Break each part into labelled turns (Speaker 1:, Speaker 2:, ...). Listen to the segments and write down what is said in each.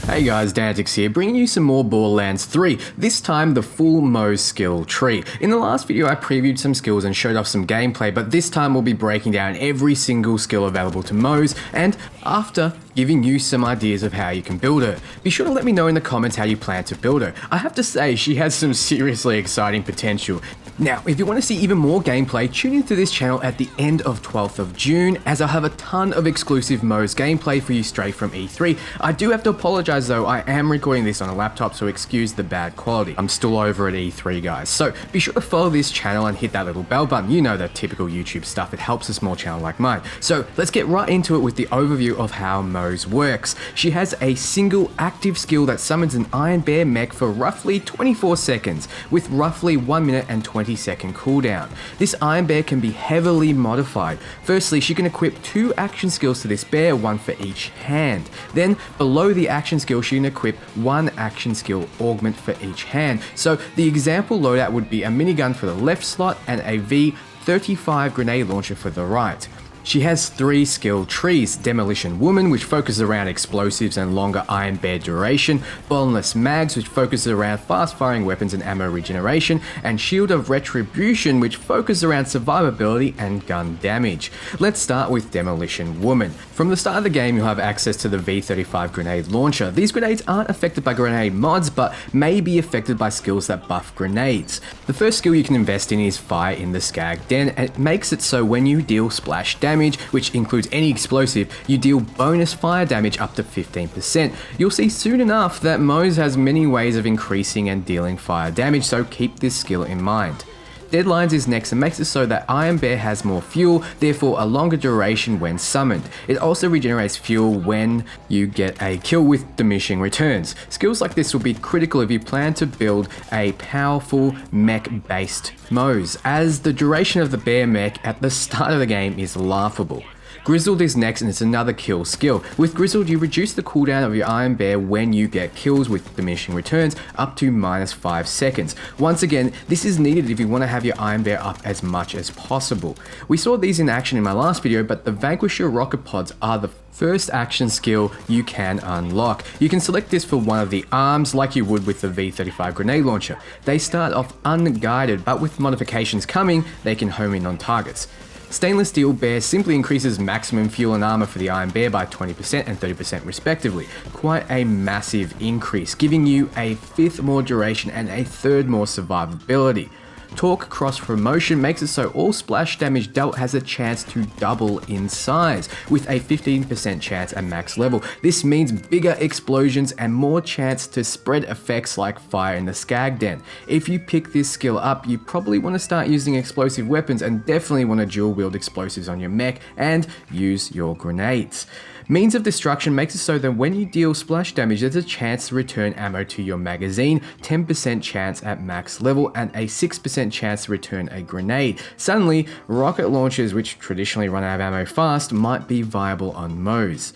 Speaker 1: Hey guys, Dantics here, bringing you some more Borderlands 3, this time the full Moze skill tree. In the last video I previewed some skills and showed off some gameplay, but this time we'll be breaking down every single skill available to Moze, and after giving you some ideas of how you can build her. Be sure to let me know in the comments how you plan to build her. I have to say, she has some seriously exciting potential. Now, if you want to see even more gameplay, tune into this channel at the end of 12th of June, as I have a ton of exclusive Moze gameplay for you straight from E3. I do have to apologize though, I am recording this on a laptop, so excuse the bad quality. I'm still over at E3 guys, so be sure to follow this channel and hit that little bell button. You know the typical YouTube stuff, it helps a small channel like mine. So let's get right into it with the overview of how Moze works. She has a single active skill that summons an Iron Bear mech for roughly 24 seconds, with roughly 1 minute and 20-second cooldown. This Iron Bear can be heavily modified. Firstly, she can equip 2 action skills to this bear, 1 for each hand. Then, below the action skill, she can equip 1 action skill augment for each hand. So the example loadout would be a minigun for the left slot and a V35 grenade launcher for the right. She has 3 skill trees: Demolition Woman, which focuses around explosives and longer Iron Bear duration, Bottomless Mags, which focuses around fast firing weapons and ammo regeneration, and Shield of Retribution, which focuses around survivability and gun damage. Let's start with Demolition Woman. From the start of the game, you'll have access to the V35 grenade launcher. These grenades aren't affected by grenade mods, but may be affected by skills that buff grenades. The first skill you can invest in is Fire in the Skag Den, and it makes it so when you deal splash damage, which includes any explosive, you deal bonus fire damage up to 15%. You'll see soon enough that Moze has many ways of increasing and dealing fire damage, so keep this skill in mind. Deadlines is next and makes it so that Iron Bear has more fuel, therefore a longer duration when summoned. It also regenerates fuel when you get a kill with diminishing returns. Skills like this will be critical if you plan to build a powerful mech-based Moze, as the duration of the bear mech at the start of the game is laughable. Grizzled is next, and it's another kill skill. With Grizzled, you reduce the cooldown of your Iron Bear when you get kills with diminishing returns up to -5 seconds. Once again, this is needed if you want to have your Iron Bear up as much as possible. We saw these in action in my last video, but the Vanquisher rocket pods are the first action skill you can unlock. You can select this for one of the arms like you would with the V35 grenade launcher. They start off unguided, but with modifications coming, they can home in on targets. Stainless Steel Bear simply increases maximum fuel and armor for the Iron Bear by 20% and 30% respectively. Quite a massive increase, giving you a 5th more duration and a 3rd more survivability. Torque Cross Promotion makes it so all splash damage dealt has a chance to double in size, with a 15% chance at max level. This means bigger explosions and more chance to spread effects like Fire in the Skag Den. If you pick this skill up, you probably want to start using explosive weapons and definitely want to dual wield explosives on your mech and use your grenades. Means of Destruction makes it so that when you deal splash damage, there's a chance to return ammo to your magazine, 10% chance at max level, and a 6% chance to return a grenade. Suddenly, rocket launchers, which traditionally run out of ammo fast, might be viable on Moze.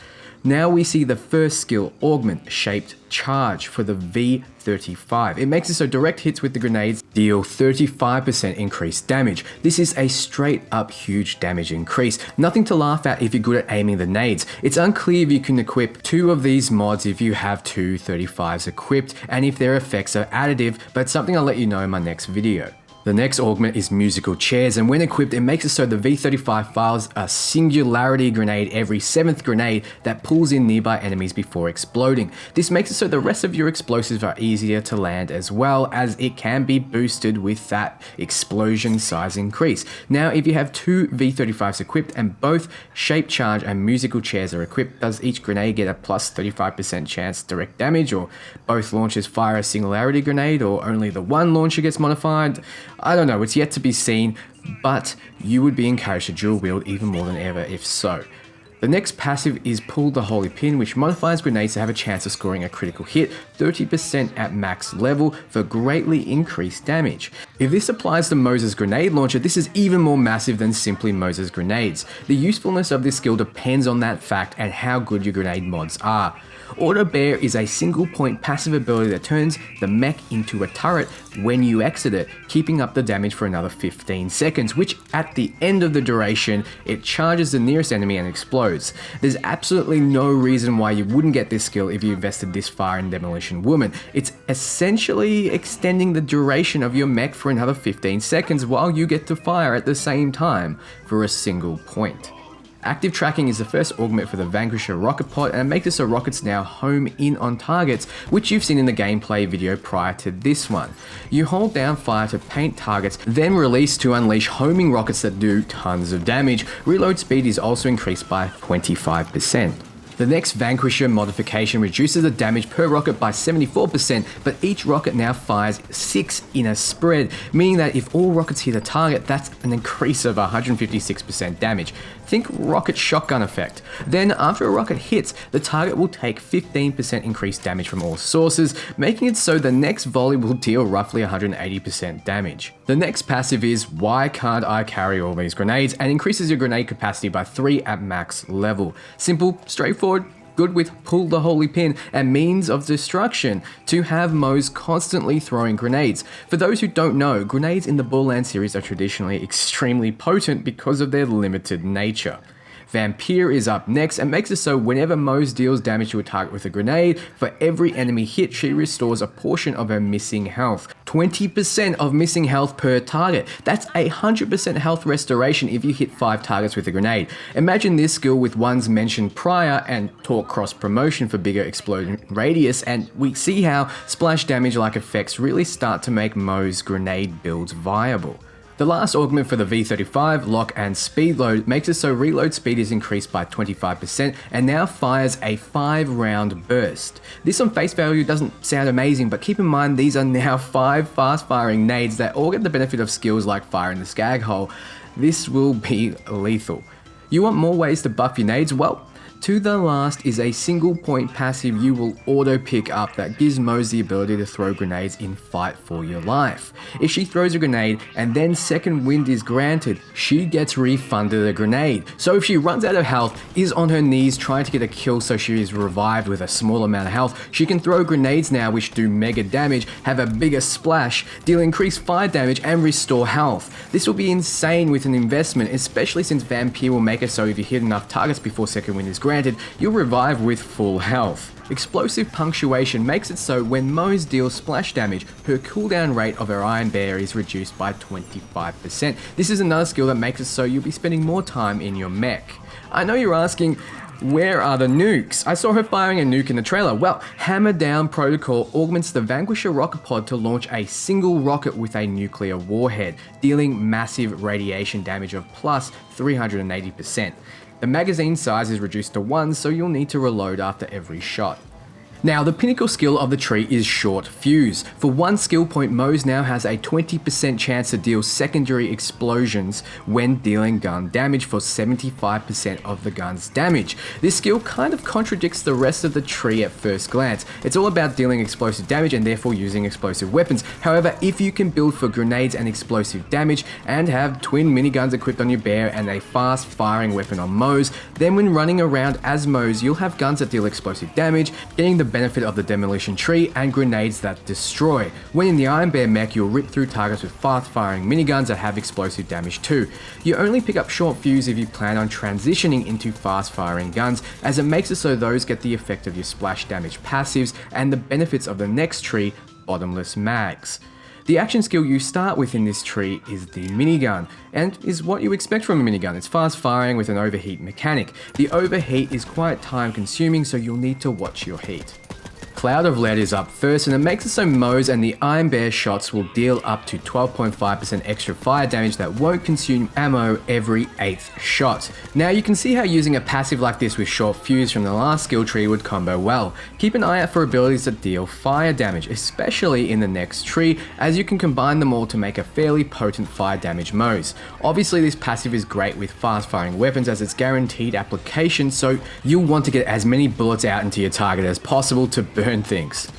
Speaker 1: Now we see the first skill, Augment Shaped Charge, for the V35. It makes it so direct hits with the grenades deal 35% increased damage. This is a straight up huge damage increase. Nothing to laugh at if you're good at aiming the nades. It's unclear if you can equip 2 of these mods if you have 2 35s equipped, and if their effects are additive, but something I'll let you know in my next video. The next augment is Musical Chairs, and when equipped, it makes it so the V35 fires a singularity grenade every 7th grenade that pulls in nearby enemies before exploding. This makes it so the rest of your explosives are easier to land, as well as it can be boosted with that explosion size increase. Now, if you have 2 V35s equipped and both Shape Charge and Musical Chairs are equipped, does each grenade get a plus 35% chance direct damage, or both launchers fire a singularity grenade, or only the one launcher gets modified? I don't know, it's yet to be seen, but you would be encouraged to dual wield even more than ever if so. The next passive is Pull the Holy Pin, which modifies grenades to have a chance of scoring a critical hit, 30% at max level for greatly increased damage. If this applies to Moze's grenade launcher, this is even more massive than simply Moze's grenades. The usefulness of this skill depends on that fact and how good your grenade mods are. Auto Bear is a single point passive ability that turns the mech into a turret when you exit it, keeping up the damage for another 15 seconds, which at the end of the duration, it charges the nearest enemy and explodes. There's absolutely no reason why you wouldn't get this skill if you invested this far in Demolition Woman. It's essentially extending the duration of your mech for another 15 seconds while you get to fire at the same time for a single point. Active tracking is the first augment for the Vanquisher rocket pod, and it makes it so rockets now home in on targets, which you've seen in the gameplay video prior to this one. You hold down fire to paint targets, then release to unleash homing rockets that do tons of damage. Reload speed is also increased by 25%. The next Vanquisher modification reduces the damage per rocket by 74%, but each rocket now fires 6 in a spread, meaning that if all rockets hit a target, that's an increase of 156% damage. Think rocket shotgun effect. Then after a rocket hits, the target will take 15% increased damage from all sources, making it so the next volley will deal roughly 180% damage. The next passive is Why Can't I Carry All These Grenades, and increases your grenade capacity by 3 at max level. Simple, straightforward, good with pull the holy pin and means of destruction to have Moze constantly throwing grenades. For those who don't know, grenades in the Borderlands series are traditionally extremely potent because of their limited nature. Vampire is up next and makes it so whenever Moze deals damage to a target with a grenade, for every enemy hit she restores a portion of her missing health. 20% of missing health per target. That's 100% health restoration if you hit 5 targets with a grenade. Imagine this skill with ones mentioned prior and talk cross promotion for bigger explosion radius, and we see how splash damage like effects really start to make Moze grenade builds viable. The last augment for the V35, lock and speed load, makes it so reload speed is increased by 25% and now fires a 5-round burst. This on face value doesn't sound amazing, but keep in mind these are now 5 fast firing nades that all get the benefit of skills like fire in the skag hole. This will be lethal. You want more ways to buff your nades? Well, To the Last is a single point passive you will auto pick up that gives Moze the ability to throw grenades in fight for your life. If she throws a grenade and then second wind is granted, she gets refunded a grenade. So if she runs out of health, is on her knees trying to get a kill so she is revived with a small amount of health, she can throw grenades now which do mega damage, have a bigger splash, deal increased fire damage and restore health. This will be insane with an investment, especially since Vampire will make it so if you hit enough targets before second wind is granted, you'll revive with full health. Explosive punctuation makes it so when Moze deals splash damage, her cooldown rate of her Iron Bear is reduced by 25%. This is another skill that makes it so you'll be spending more time in your mech. I know you're asking, where are the nukes? I saw her firing a nuke in the trailer. Well, Hammer Down Protocol augments the Vanquisher rocket pod to launch a single rocket with a nuclear warhead, dealing massive radiation damage of plus 380%. The magazine size is reduced to 1, so you'll need to reload after every shot. Now, the pinnacle skill of the tree is Short Fuse. For 1 skill point, Moze now has a 20% chance to deal secondary explosions when dealing gun damage for 75% of the gun's damage. This skill kind of contradicts the rest of the tree at first glance. It's all about dealing explosive damage and therefore using explosive weapons. However, if you can build for grenades and explosive damage and have twin miniguns equipped on your bear and a fast firing weapon on Moze, then when running around as Moze, you'll have guns that deal explosive damage, getting the benefit of the demolition tree, and grenades that destroy. When in the Iron Bear mech, you'll rip through targets with fast firing miniguns that have explosive damage too. You only pick up Short Fuse if you plan on transitioning into fast firing guns, as it makes it so those get the effect of your splash damage passives and the benefits of the next tree, Bottomless mags. The action skill you start with in this tree is the minigun, and is what you expect from a minigun. It's fast firing with an overheat mechanic. The overheat is quite time consuming, so you'll need to watch your heat. Cloud of Lead is up first, and it makes it so Moze and the Iron Bear shots will deal up to 12.5% extra fire damage that won't consume ammo every 8th shot. Now you can see how using a passive like this with Short Fuse from the last skill tree would combo well. Keep an eye out for abilities that deal fire damage, especially in the next tree, as you can combine them all to make a fairly potent fire damage Moze. Obviously this passive is great with fast firing weapons as it's guaranteed application, so you'll want to get as many bullets out into your target as possible to burn things.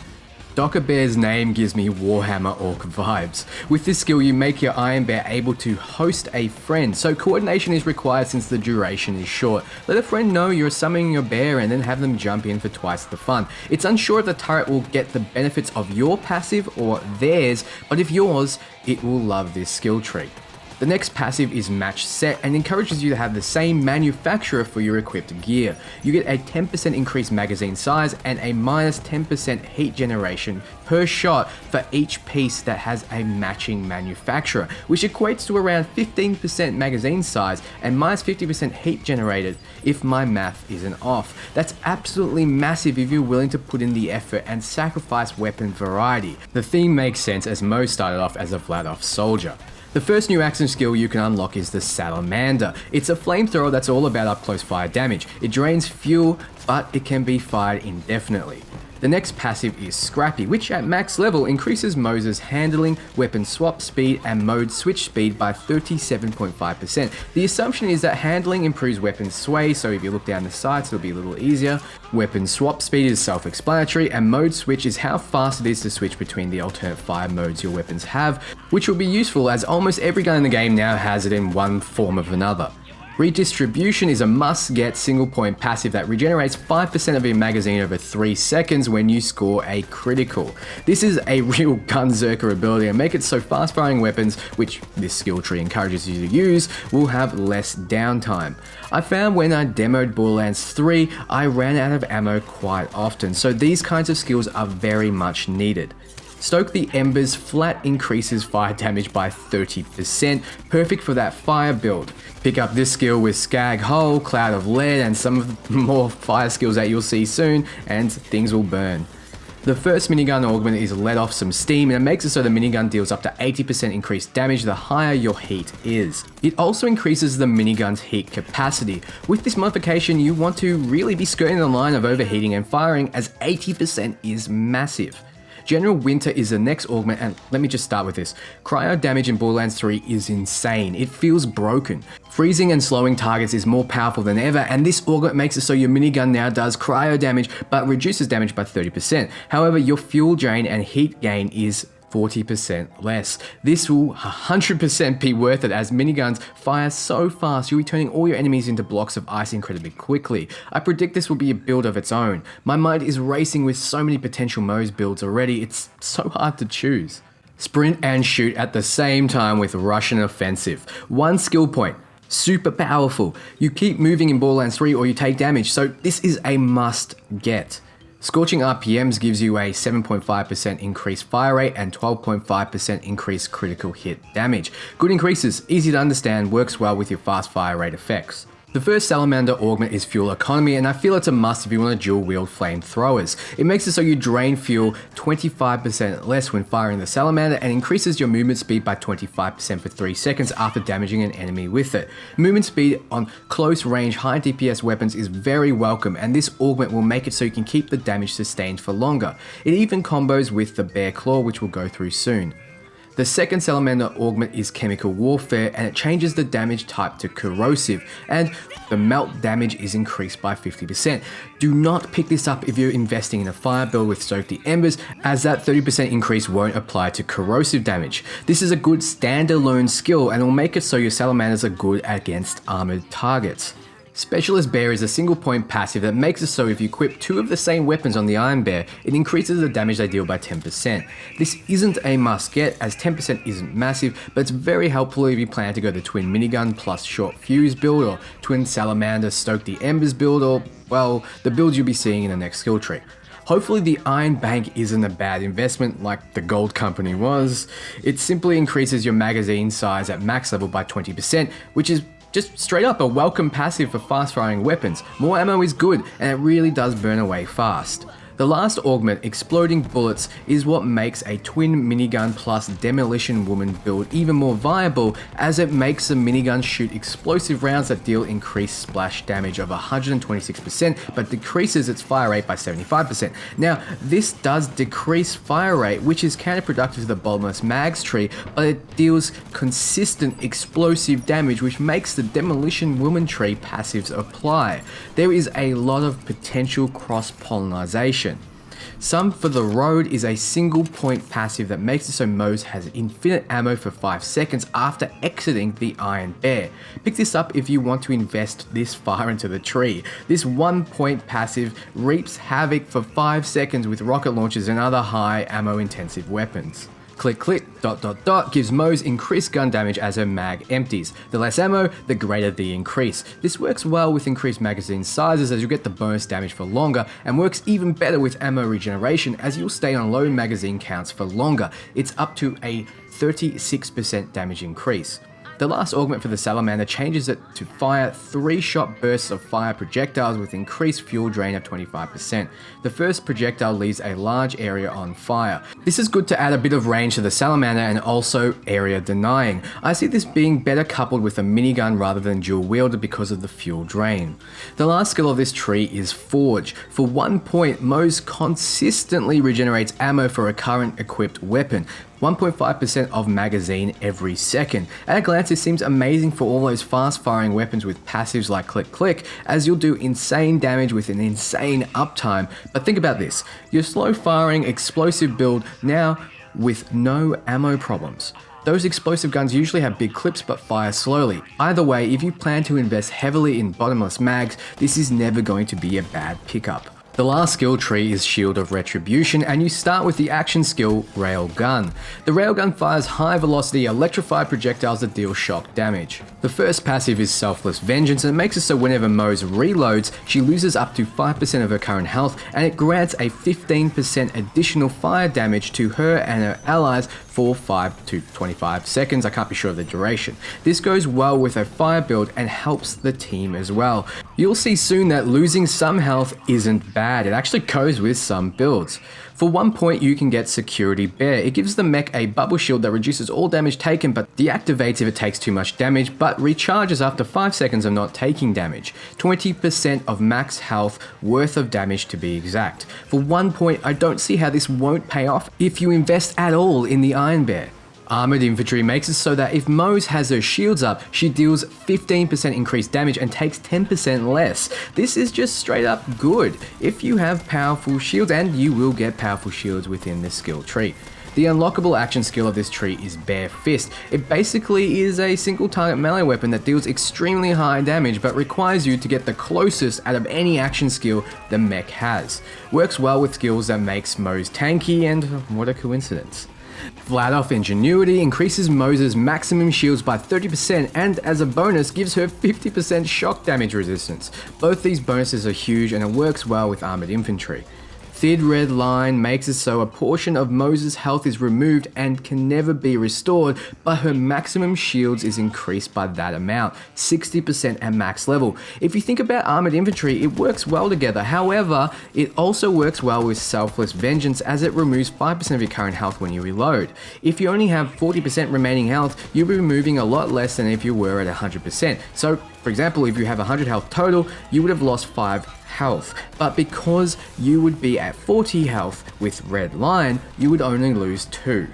Speaker 1: Docker Bear's name gives me Warhammer Orc vibes. With this skill, you make your Iron Bear able to host a friend, so coordination is required since the duration is short. Let a friend know you're summoning your bear and then have them jump in for twice the fun. It's unsure if the turret will get the benefits of your passive or theirs, but if yours, it will love this skill tree. The next passive is Match Set and encourages you to have the same manufacturer for your equipped gear. You get a 10% increased magazine size and a minus 10% heat generation per shot for each piece that has a matching manufacturer, which equates to around 15% magazine size and minus 50% heat generated if my math isn't off. That's absolutely massive if you're willing to put in the effort and sacrifice weapon variety. The theme makes sense as Moze started off as a flat-off soldier. The first new action skill you can unlock is the Salamander. It's a flamethrower that's all about up close fire damage. It drains fuel, but it can be fired indefinitely. The next passive is Scrappy, which at max level increases Moze's handling, weapon swap speed, and mode switch speed by 37.5%. The assumption is that handling improves weapon sway, so if you look down the sights it'll be a little easier. Weapon swap speed is self-explanatory, and mode switch is how fast it is to switch between the alternate fire modes your weapons have, which will be useful as almost every gun in the game now has it in one form or another. Redistribution is a must-get single-point passive that regenerates 5% of your magazine over 3 seconds when you score a critical. This is a real gunzerker ability and make it so fast-firing weapons, which this skill tree encourages you to use, will have less downtime. I found when I demoed Borderlands 3, I ran out of ammo quite often, so these kinds of skills are very much needed. Stoke the Embers flat increases fire damage by 30%, perfect for that fire build. Pick up this skill with Skag Hull, Cloud of Lead, and some of the more fire skills that you'll see soon, and things will burn. The first minigun augment is let off some steam and it makes it so the minigun deals up to 80% increased damage the higher your heat is. It also increases the minigun's heat capacity. With this modification, you want to really be skirting the line of overheating and firing, as 80% is massive. General Winter is the next augment, and let me just start with this. Cryo damage in Borderlands 3 is insane. It feels broken. Freezing and slowing targets is more powerful than ever, and this augment makes it so your minigun now does cryo damage, but reduces damage by 30%. However, your fuel drain and heat gain is 40% less. This will 100% be worth it, as miniguns fire so fast you'll be turning all your enemies into blocks of ice incredibly quickly. I predict this will be a build of its own. My mind is racing with so many potential Moze builds already, it's so hard to choose. Sprint and shoot at the same time with Russian Offensive. 1 skill point. Super powerful. You keep moving in Borderlands 3 or you take damage, so this is a must get. Scorching RPMs gives you a 7.5% increased fire rate and 12.5% increased critical hit damage. Good increases, easy to understand, works well with your fast fire rate effects. The first Salamander augment is Fuel Economy, and I feel it's a must if you want to dual wield flamethrowers. It makes it so you drain fuel 25% less when firing the Salamander and increases your movement speed by 25% for 3 seconds after damaging an enemy with it. Movement speed on close range high DPS weapons is very welcome, and this augment will make it so you can keep the damage sustained for longer. It even combos with the Bear Claw, which we'll go through soon. The second Salamander augment is Chemical Warfare, and it changes the damage type to Corrosive, and the melt damage is increased by 50%. Do not pick this up if you're investing in a fire build with Stoke the Embers, as that 30% increase won't apply to corrosive damage. This is a good standalone skill and will make it so your Salamanders are good against armored targets. Specialist Bear is a single point passive that makes it so if you equip 2 of the same weapons on the Iron Bear, it increases the damage they deal by 10%. This isn't a must get, as 10% isn't massive, but it's very helpful if you plan to go the Twin Minigun plus Short Fuse build, or Twin Salamander Stoke the Embers build, or, well, the builds you'll be seeing in the next skill tree. Hopefully the Iron Bank isn't a bad investment like the Gold Company was. It simply increases your magazine size at max level by 20%, which is just straight up a welcome passive for fast firing weapons. More ammo is good, and it really does burn away fast. The last augment, Exploding Bullets, is what makes a Twin Minigun plus Demolition Woman build even more viable, as it makes the minigun shoot explosive rounds that deal increased splash damage of 126%, but decreases its fire rate by 75%. Now, this does decrease fire rate, which is counterproductive to the Bottomless mags tree, but it deals consistent explosive damage, which makes the Demolition Woman tree passives apply. There is a lot of potential cross-pollination. Some for the Road is a single point passive that makes it so Moze has infinite ammo for 5 seconds after exiting the Iron Bear. Pick this up if you want to invest this far into the tree. This 1 point passive reaps havoc for 5 seconds with rocket launchers and other high ammo intensive weapons. Click click ... gives Moze increased gun damage as her mag empties. The less ammo, the greater the increase. This works well with increased magazine sizes as you get the bonus damage for longer, and works even better with ammo regeneration as you'll stay on low magazine counts for longer. It's up to a 36% damage increase. The last augment for the Salamander changes it to fire 3-shot bursts of fire projectiles with increased fuel drain of 25%. The first projectile leaves a large area on fire. This is good to add a bit of range to the Salamander and also area denying. I see this being better coupled with a minigun rather than dual wielded because of the fuel drain. The last skill of this tree is Forge. For 1 point, Moze consistently regenerates ammo for a current equipped weapon. 1.5% of magazine every second. At a glance, it seems amazing for all those fast firing weapons with passives like click click, as you'll do insane damage with an insane uptime. But think about this, your slow firing explosive build now with no ammo problems. Those explosive guns usually have big clips but fire slowly. Either way, if you plan to invest heavily in bottomless mags, this is never going to be a bad pickup. The last skill tree is Shield of Retribution, and you start with the action skill Railgun. The Railgun fires high velocity electrified projectiles that deal shock damage. The first passive is Selfless Vengeance, and it makes it so whenever Moze reloads, she loses up to 5% of her current health, and it grants a 15% additional fire damage to her and her allies for 5 to 25 seconds. I can't be sure of the duration. This goes well with a fire build and helps the team as well. You'll see soon that losing some health isn't bad. It actually goes with some builds. For 1 point, you can get Security Bear. It gives the mech a bubble shield that reduces all damage taken but deactivates if it takes too much damage, but recharges after 5 seconds of not taking damage. 20% of max health worth of damage to be exact. For 1 point, I don't see how this won't pay off if you invest at all in the Iron Bear. Armored Infantry makes it so that if Moze has her shields up, she deals 15% increased damage and takes 10% less. This is just straight up good if you have powerful shields, and you will get powerful shields within this skill tree. The unlockable action skill of this tree is Bare Fist. It basically is a single target melee weapon that deals extremely high damage but requires you to get the closest out of any action skill the mech has. Works well with skills that makes Moze tanky, and what a coincidence. Flat Off Ingenuity increases Moze's maximum shields by 30% and as a bonus gives her 50% shock damage resistance. Both these bonuses are huge and it works well with Armored Infantry. Thin Red Line makes it so a portion of Moze's health is removed and can never be restored, but her maximum shields is increased by that amount, 60% at max level. If you think about Armored Infantry, it works well together. However, it also works well with Selfless Vengeance as it removes 5% of your current health when you reload. If you only have 40% remaining health, you'll be removing a lot less than if you were at 100%. So, for example, if you have 100 health total, you would have lost 5 health, but because you would be at 40 health with Red Line, you would only lose 2.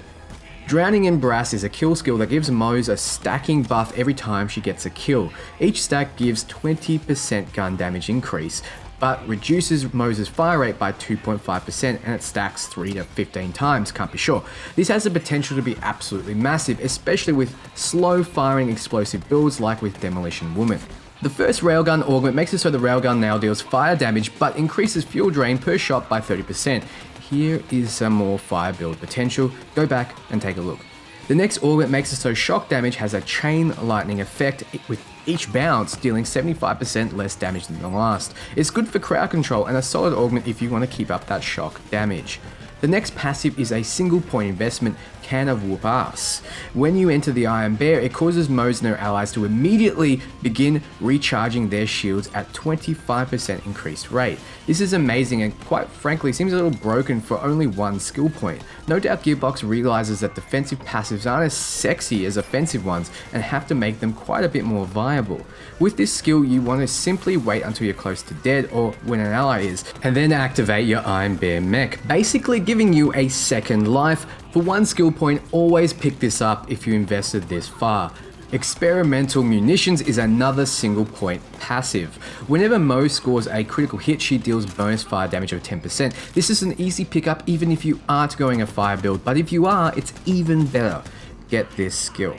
Speaker 1: Drowning in Brass is a kill skill that gives Moze a stacking buff every time she gets a kill. Each stack gives 20% gun damage increase, but reduces Moze's fire rate by 2.5% and it stacks 3 to 15 times, can't be sure. This has the potential to be absolutely massive, especially with slow firing explosive builds like with Demolition Woman. The first Railgun augment makes it so the Railgun now deals fire damage but increases fuel drain per shot by 30%. Here is some more fire build potential, go back and take a look. The next augment makes it so shock damage has a chain lightning effect with each bounce dealing 75% less damage than the last. It's good for crowd control and a solid augment if you want to keep up that shock damage. The next passive is a single point investment, Can of Whoop Ass. When you enter the Iron Bear, it causes Moze and her allies to immediately begin recharging their shields at 25% increased rate. This is amazing and quite frankly seems a little broken for only one skill point. No doubt Gearbox realizes that defensive passives aren't as sexy as offensive ones and have to make them quite a bit more viable. With this skill, you want to simply wait until you're close to dead or when an ally is, and then activate your Iron Bear mech, basically giving you a second life. For one skill point, always pick this up if you invested this far. Experimental Munitions is another single point passive. Whenever Moze scores a critical hit, she deals bonus fire damage of 10%. This is an easy pickup even if you aren't going a fire build, but if you are, it's even better. Get this skill.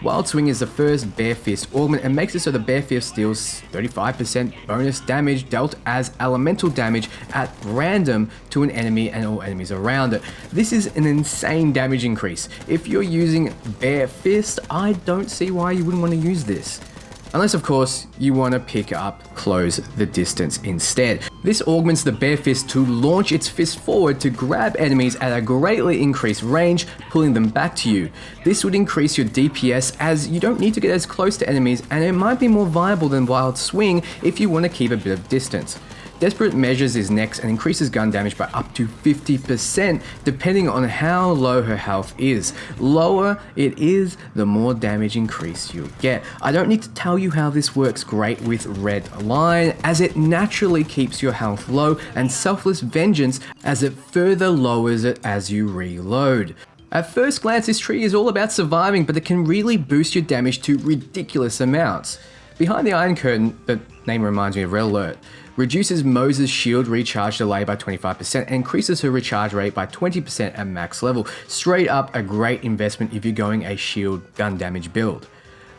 Speaker 1: Wild Swing is the first Bare Fist augment and makes it so the Bare Fist deals 35% bonus damage dealt as elemental damage at random to an enemy and all enemies around it. This is an insane damage increase. If you're using Bare Fist, I don't see why you wouldn't want to use this. Unless of course you want to pick up Close the Distance instead. This augments the Bare Fist to launch its fist forward to grab enemies at a greatly increased range, pulling them back to you. This would increase your DPS as you don't need to get as close to enemies, and it might be more viable than Wild Swing if you want to keep a bit of distance. Desperate Measures is next and increases gun damage by up to 50% depending on how low her health is. Lower it is, the more damage increase you'll get. I don't need to tell you how this works great with Red Line, as it naturally keeps your health low, and Selfless Vengeance as it further lowers it as you reload. At first glance, this tree is all about surviving, but it can really boost your damage to ridiculous amounts. Behind the Iron Curtain, the name reminds me of Red Alert, reduces Moze's shield recharge delay by 25% and increases her recharge rate by 20% at max level. Straight up a great investment if you're going a shield gun damage build.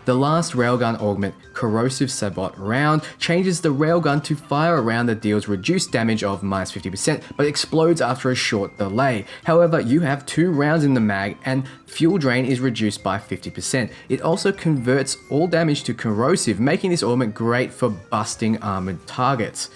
Speaker 1: The last railgun augment, Corrosive Sabot Round, changes the railgun to fire a round that deals reduced damage of minus 50% but explodes after a short delay. However, you have 2 rounds in the mag and fuel drain is reduced by 50%. It also converts all damage to corrosive, making this augment great for busting armored targets.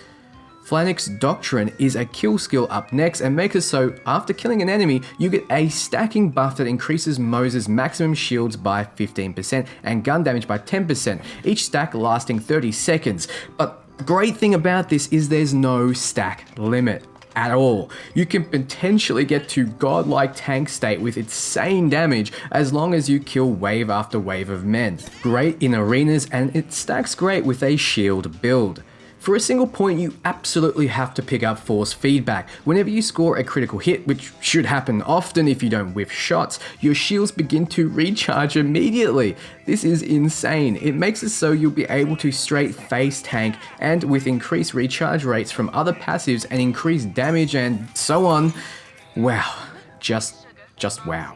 Speaker 1: Flanix's Doctrine is a kill skill up next and makes it so after killing an enemy, you get a stacking buff that increases Moze's maximum shields by 15% and gun damage by 10%, each stack lasting 30 seconds. But the great thing about this is there's no stack limit at all. You can potentially get to godlike tank state with insane damage as long as you kill wave after wave of men. Great in arenas, and it stacks great with a shield build. For a single point, you absolutely have to pick up Force Feedback. Whenever you score a critical hit, which should happen often if you don't whiff shots, your shields begin to recharge immediately. This is insane. It makes it so you'll be able to straight face tank, and with increased recharge rates from other passives and increased damage and so on. Wow, just wow.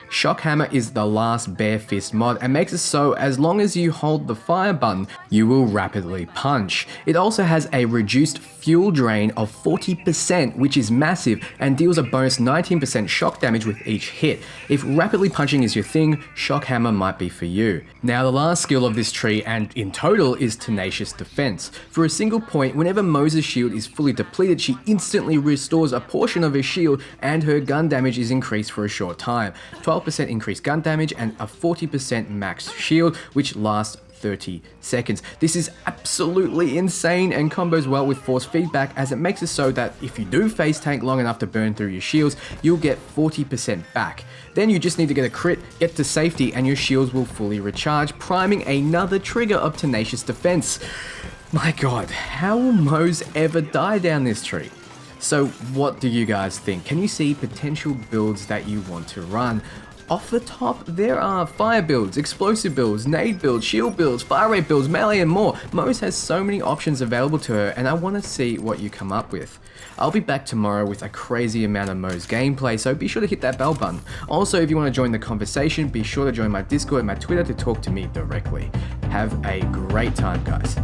Speaker 1: Shockhammer is the last Bare Fist mod and makes it so as long as you hold the fire button, you will rapidly punch. It also has a reduced fuel drain of 40%, which is massive, and deals a bonus 19% shock damage with each hit. If rapidly punching is your thing, Shockhammer might be for you. Now the last skill of this tree, and in total, is Tenacious Defense. For a single point, whenever Moze's shield is fully depleted, she instantly restores a portion of her shield and her gun damage is increased for a short time. 12% increased gun damage and a 40% max shield, which lasts 30 seconds. This is absolutely insane and combos well with Force Feedback, as it makes it so that if you do face tank long enough to burn through your shields, you'll get 40% back. Then you just need to get a crit, get to safety, and your shields will fully recharge, priming another trigger of Tenacious Defense. My god, how will Moze ever die down this tree? So what do you guys think? Can you see potential builds that you want to run? Off the top, there are fire builds, explosive builds, nade builds, shield builds, fire rate builds, melee and more. Moze has so many options available to her, and I want to see what you come up with. I'll be back tomorrow with a crazy amount of Moze gameplay, so be sure to hit that bell button. Also, if you want to join the conversation, be sure to join my Discord and my Twitter to talk to me directly. Have a great time, guys.